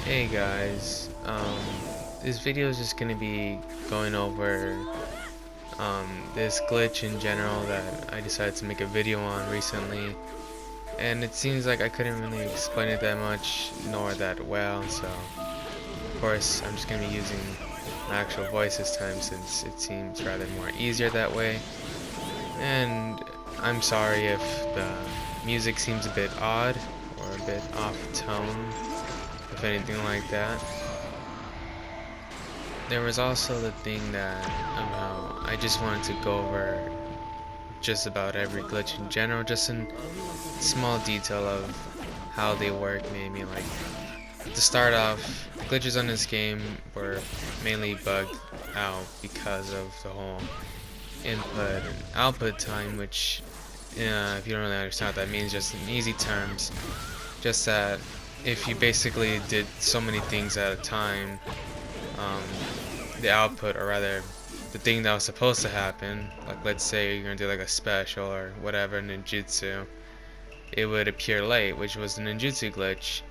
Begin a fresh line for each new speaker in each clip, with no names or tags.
Hey guys, this video is just gonna be going over this glitch in general that I decided to make a video on recently, and it seems like I couldn't really explain it that much nor that well, so of course I'm just gonna be using my actual voice this time since it seems rather more easier that way. And I'm sorry if the music seems a bit odd or a bit off tone, if anything like that. There was also the thing that I just wanted to go over just about every glitch in general, just in small detail of how they work maybe. Like, to start off, the glitches on this game were mainly bugged out because of the whole input and output time, which if you don't really understand what that means, just in easy terms, just that if you basically did so many things at a time, um, the output, or rather the thing that was supposed to happen, like let's say you're gonna do like a special or whatever ninjutsu, it would appear late, which was the ninjutsu glitch.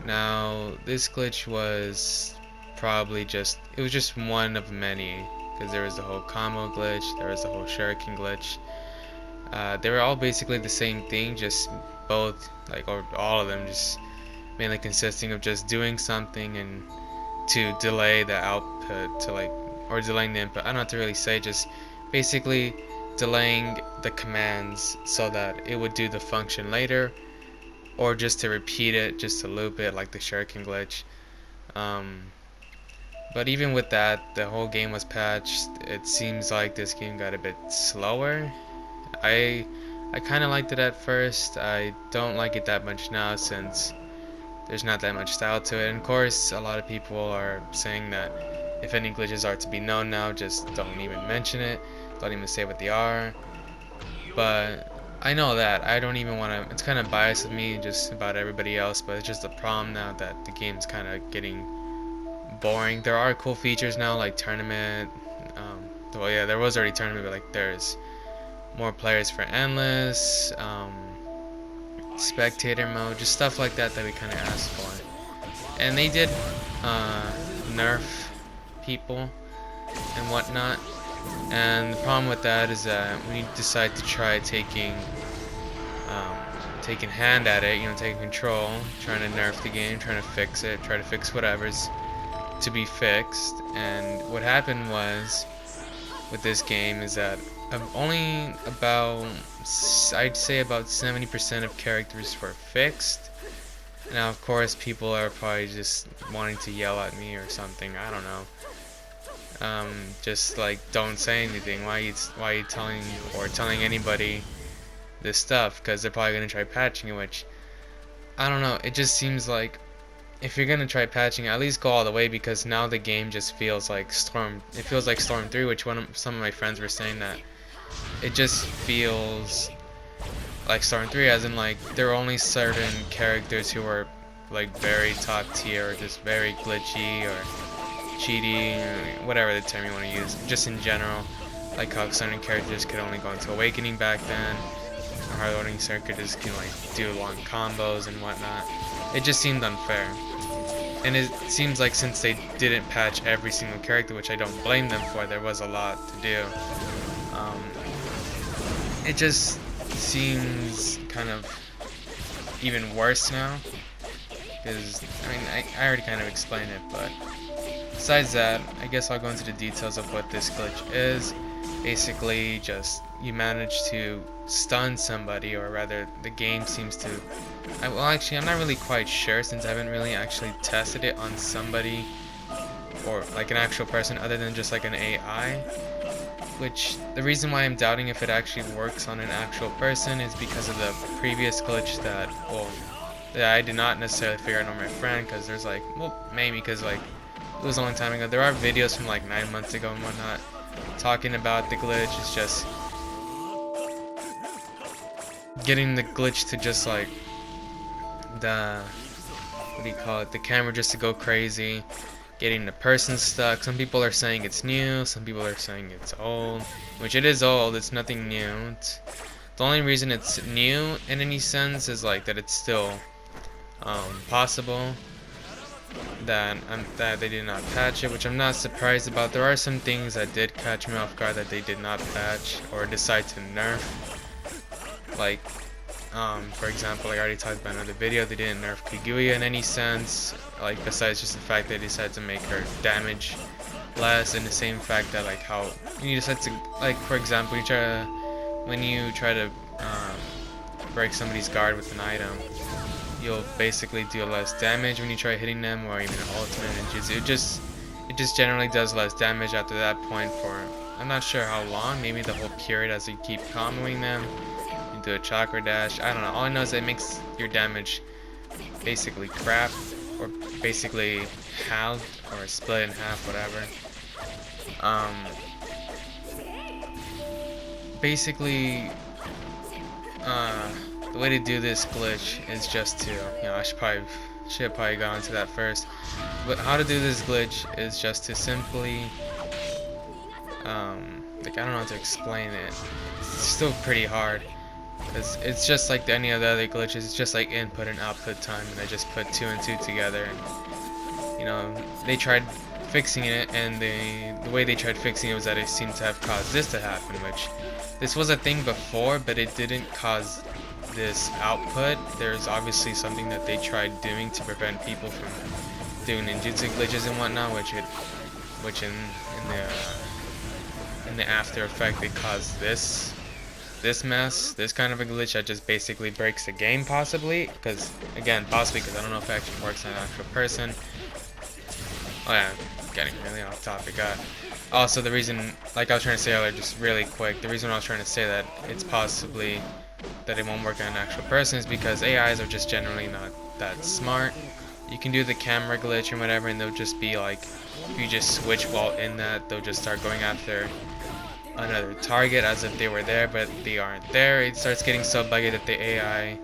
Now this glitch was probably it was just one of many, because there was the whole combo glitch, there was the whole shuriken glitch. They were all basically the same thing, just both, like, or all of them, just mainly consisting of just doing something and to delay the output to, like, or delaying the input. I don't have to really say, just basically delaying the commands so that it would do the function later, or just to repeat it, just to loop it, like the shuriken glitch. Um, but even with that, the whole game was patched. It seems like this game got a bit slower. I I kind of liked it at first. I don't like it that much now since there's not that much style to it. And of course, a lot of people are saying that if any glitches are to be known now, just don't even mention it. Don't even say what they are. But I know that. I don't even want to. It's kind of biased of me just about everybody else, but it's just a problem now that the game's kind of getting boring. There are cool features now, like tournament. Well, yeah, there was already tournament, but like there's more players for endless. Spectator mode, just stuff like that that we kind of asked for. And they did nerf people and whatnot. And the problem with that is that when you decide to try taking hand at it, taking control, trying to nerf the game, trying to fix it, try to fix whatever's to be fixed. And what happened was with this game is that only about, I'd say about 70% of characters were fixed. Now of course people are probably just wanting to yell at me or something, I don't know. Just like, don't say anything, why are you telling anybody this stuff, because they're probably gonna try patching it, which I don't know. It just seems like if you're gonna try patching, at least go all the way, because now the game just feels like Storm. It feels like Storm 3, which some of my friends were saying that it just feels like Storm 3, as in like there are only certain characters who are like very top tier, or just very glitchy or cheaty, or whatever the term you want to use. Just in general, like how certain characters could only go into Awakening back then, or how loading characters can like do long combos and whatnot. It just seemed unfair. And it seems like since they didn't patch every single character, which I don't blame them for, there was a lot to do. It just seems kind of even worse now, because I mean I already kind of explained it, but besides that, I guess I'll go into the details of what this glitch is. Basically, just you manage to stun somebody, or rather the game seems to, well actually I'm not really quite sure since I haven't really actually tested it on somebody, or like an actual person other than just like an AI. Which, the reason why I'm doubting if it actually works on an actual person is because of the previous glitch that, well, that I did not necessarily figure out on my friend, because there's like, well, maybe because like it was a long time ago. There are videos from like 9 months ago and whatnot talking about the glitch. It's just getting the glitch to just like the, what do you call it, the camera just to go crazy, getting the person stuck. Some people are saying it's new, some people are saying it's old, which it is old, it's nothing new. The only reason it's new in any sense is like that it's still possible. that they did not patch it, which I'm not surprised about. There are some things that did catch me off guard that they did not patch or decide to nerf. Like, for example, like I already talked about in another video, they didn't nerf Kaguya in any sense. Like, besides just the fact they decided to make her damage less, and the same fact that like how you decide to, like, for example, when you try to break somebody's guard with an item, you'll basically deal less damage when you try hitting them, or even an ultimate and jutsu. It just generally does less damage after that point for, I'm not sure how long, maybe the whole period as you keep comboing them. You do a chakra dash, I don't know. All I know is it makes your damage basically crap, or basically halved, or split in half, whatever. Basically, the way to do this glitch is just to, I should have probably gone into that first. But how to do this glitch is just to simply, like, I don't know how to explain it. It's still pretty hard, because it's just like any of the other glitches. It's just like input and output time, and I just put 2 and 2 together, and they tried fixing it, and the way they tried fixing it was that it seemed to have caused this to happen, which this was a thing before, but it didn't cause this output. There's obviously something that they tried doing to prevent people from doing ninjutsu glitches and whatnot, which in the after effect it caused this mess, this kind of a glitch that just basically breaks the game, possibly, because again, possibly because I don't know if it actually works on an actual person. Oh yeah, getting really off topic. Also, the reason, like I was trying to say earlier, just really quick, the reason I was trying to say that it's possibly that it won't work on an actual person is because AIs are just generally not that smart. You can do the camera glitch and whatever, and they'll just be like, if you just switch while in that, they'll just start going after another target as if they were there, but they aren't there. It starts getting so buggy that the AI,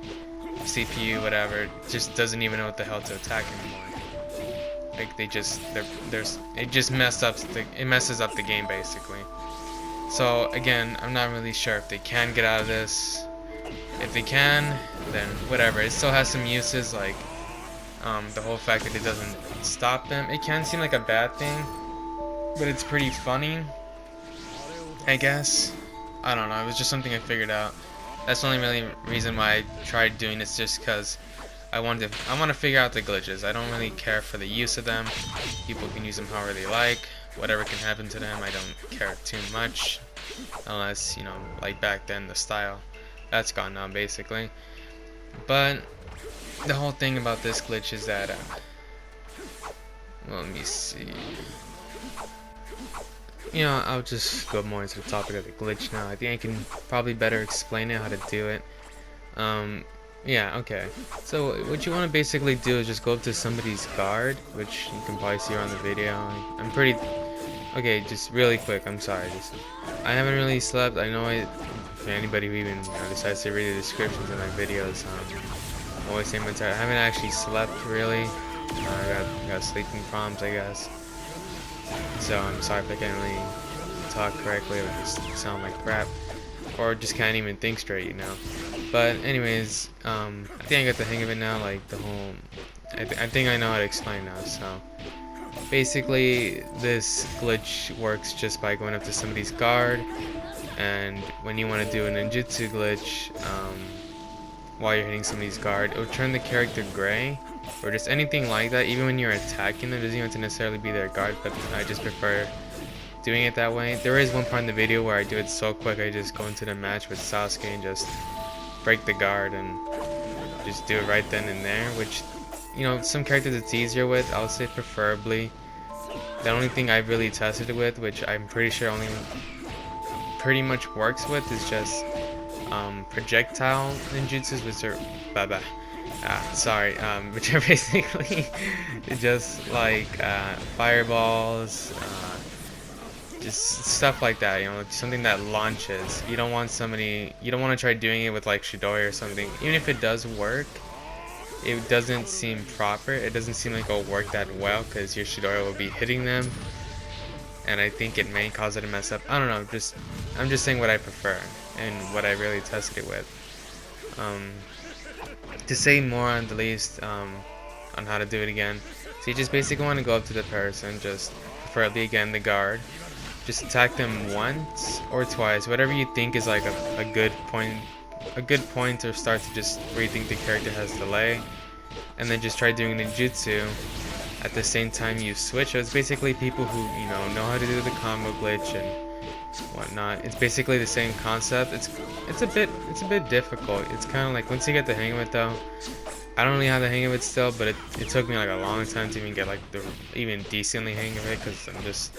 CPU, whatever, just doesn't even know what the hell to attack anymore. Like it just messes up the game basically. So again, I'm not really sure if they can get out of this. If they can, then whatever. It still has some uses, like the whole fact that it doesn't stop them. It can seem like a bad thing, but it's pretty funny, I guess. I don't know. It was just something I figured out. That's the only really reason why I tried doing this, just because I want to figure out the glitches. I don't really care for the use of them. People can use them however they like. Whatever can happen to them, I don't care too much. Unless, like back then, the style. That's gone now, basically. But the whole thing about this glitch is that, well, let me see. I'll just go more into the topic of the glitch now. I think I can probably better explain it, how to do it. Yeah, okay. So what you want to basically do is just go up to somebody's guard, which you can probably see on the video. Okay, just really quick, I'm sorry. I haven't really slept. I know for anybody who even decides to read the descriptions of my videos, I'm always saying I haven't actually slept really. I got sleeping problems, I guess. So I'm sorry if I can't really talk correctly or just sound like crap, or just can't even think straight, But anyways, I think I got the hang of it now. Like the whole, I think I know how to explain now. So basically, this glitch works just by going up to somebody's guard, and when you want to do a ninjutsu glitch, while you're hitting somebody's guard, it will turn the character gray, or just anything like that. Even when you're attacking them, it doesn't even have to necessarily be their guard, but I just prefer doing it that way. There is one part in the video where I do it so quick, I just go into the match with Sasuke and just break the guard and just do it right then and there, which, some characters it's easier with. I would say preferably. The only thing I've really tested it with, which I'm pretty sure only pretty much works with, is just projectile ninjutsus, which are which are basically just like fireballs, just stuff like that, something that launches. You don't want to try doing it with like Shidori or something. Even if it does work, it doesn't seem proper. It doesn't seem like it'll work that well, because your Shidori will be hitting them, and I think it may cause it to mess up. I don't know, I'm just saying what I prefer and what I really tested it with. To say more on the least, on how to do it again, So you just basically want to go up to the person, just preferably again the guard. Just attack them once or twice, whatever you think is like a good point or start to just where you think the character has delay, and then just try doing ninjutsu at the same time you switch. So it's basically people who know how to do the combo glitch and whatnot. It's basically the same concept. It's a bit difficult. It's kind of like once you get the hang of it though. I don't really have the hang of it still, but it took me like a long time to even get like the even decently hang of it, because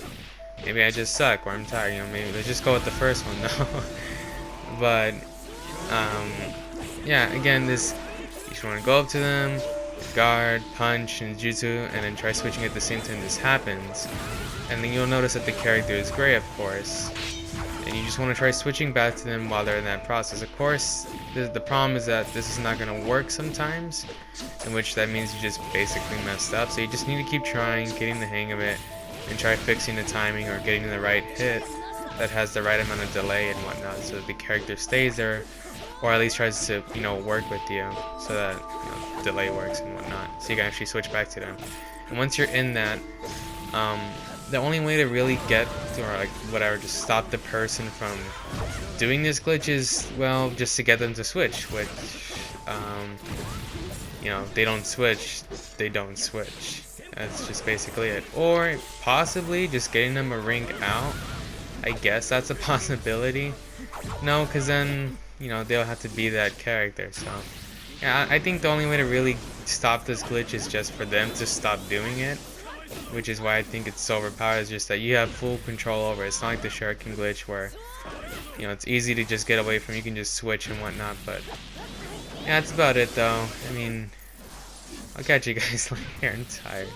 maybe I just suck or I'm tired. Maybe let's just go with the first one though. But yeah, again, you just want to go up to them, guard, punch, and jutsu, and then try switching at the same time this happens. And then you'll notice that the character is gray, of course. And you just want to try switching back to them while they're in that process. Of course, the problem is that this is not going to work sometimes, in which that means you just basically messed up. So you just need to keep trying, getting the hang of it, and try fixing the timing or getting the right hit that has the right amount of delay and whatnot, so that the character stays there, or at least tries to work with you, so that delay works and whatnot, so you can actually switch back to them. And once you're in that, the only way to really get to, or like whatever, just stop the person from doing this glitch is, well, just to get them to switch, which they don't switch, they don't switch. That's just basically it. Or possibly just getting them a ring out. I guess that's a possibility. No, because then they'll have to be that character. So yeah, I think the only way to really stop this glitch is just for them to stop doing it, which is why I think it's so overpowered. Is just that you have full control over it. It's not like the shuriken glitch where it's easy to just get away from. You can just switch and whatnot. But yeah, that's about it though. I mean, I'll catch you guys later. I'm tired.